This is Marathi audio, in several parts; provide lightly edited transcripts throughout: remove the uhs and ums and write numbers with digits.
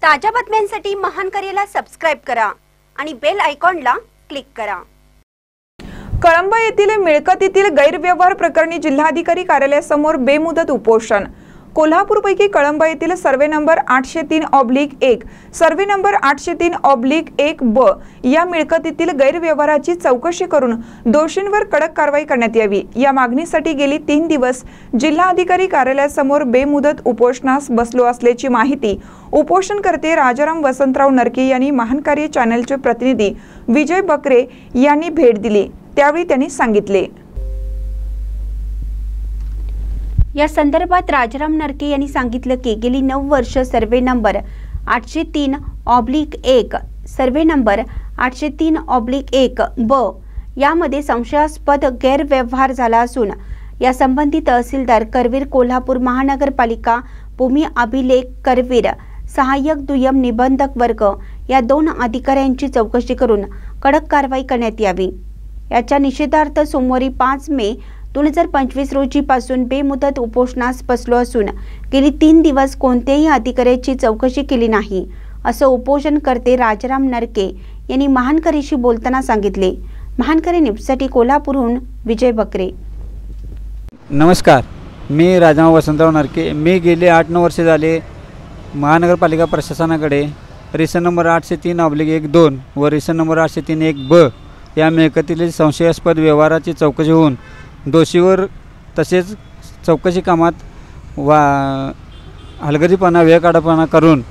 ताज्या बातम्यांसाठी महान करेला सबस्क्राइब करा आणि बेल आयकॉनला क्लिक करा। कळंब येथील मिळकतीतील गैरव्यवहार प्रकरणी जिल्हाधिकारी कार्यालयासमोर बेमुदत उपोषण। कोल्हापूरपैकी कळंब येथील सर्वे नंबर 803/1 सर्वे नंबर 803/1 ब या मिळकतीतील गैरव्यवहाराची चौकशी करून दोषींवर कडक कारवाई करण्यात यावी या मागणीसाठी गेली 3 दिवस जिल्हाधिकारी कार्यालयासमोर बेमुदत उपोषणास बसलो असल्याची माहिती उपोषणकर्ते राजाराम वसंतराव नरके यांनी महान कार्य चॅनलचे प्रतिनिधी विजय बकरे यांनी भेट दिली। त्यावेळी त्यांनी सांगितले। या संदर्भात राजाराम नरके यांनी सांगितलं की गेली 9 वर्ष सर्वे नंबर 803/1 सर्वे नंबर 803/1 ब यामध्ये संशयास्पद गैरव्यवहार झाला असून या संबंधी तहसीलदार करवीर कोल्हापूर महानगरपालिका भूमी अभिलेख करवीर सहाय्यक दुय्यम निबंधक वर्ग या 2 अधिकाऱ्यांची चौकशी करून कडक कारवाई करण्यात यावी। याच्या निषेधार्थ सोमवारी 5 मे 2025 रोजीपासून बेमुदत उपोषणास बसलो असून गेली 3 दिवस कोणत्याही अधिकाऱ्याची चौकशी केली नाही असं उपोषणकर्ते राजाराम नरके यांनी महानकरेशी बोलताना सांगितले। महानकरे न्यूजसाठी कोल्हापूरहून विजय बकरे। नमस्कार, मी राजाराम वसंतराव नरके। मी गेले 8-9 वर्ष झाले महानगरपालिका प्रशासनाकडे रेशन नंबर 803/1-2 व रेशन नंबर 803/1 ब या मिळकतीतील संशयास्पद व्यवहाराची चौकशी होऊन दोषीवर तसेच चौकशी कामात हलगर्जीपणा वेळकाढापणा करून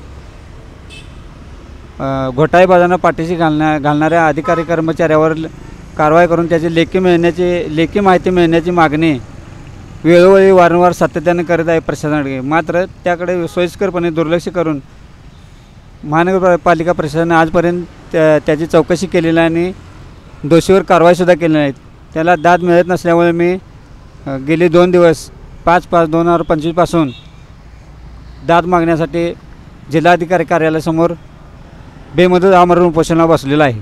घोटाळेबाजांना पाठीशी घालणाऱ्या अधिकारी कर्मचाऱ्यावर कारवाई करून त्याची लेखी माहिती मिळण्याची मागणी वेळोवेळी वारंवार सातत्याने करत आहे प्रशासनाकडे। मात्र त्याकडे सोयीस्करपणे दुर्लक्ष करून महानगरपालिका प्रशासनाने आजपर्यंत त्याची चौकशी केलेली आणि दोषीवर कारवाईसुद्धा केली नाही। त्याला दाद मिळत नसल्यामुळे मी गेले 2 दिवस 5/5/2025 पासून दाद मागण्यासाठी जिल्हाधिकारी कार्यालयासमोर बेमुदत आमरण उपोषणाला बसलेला आहे।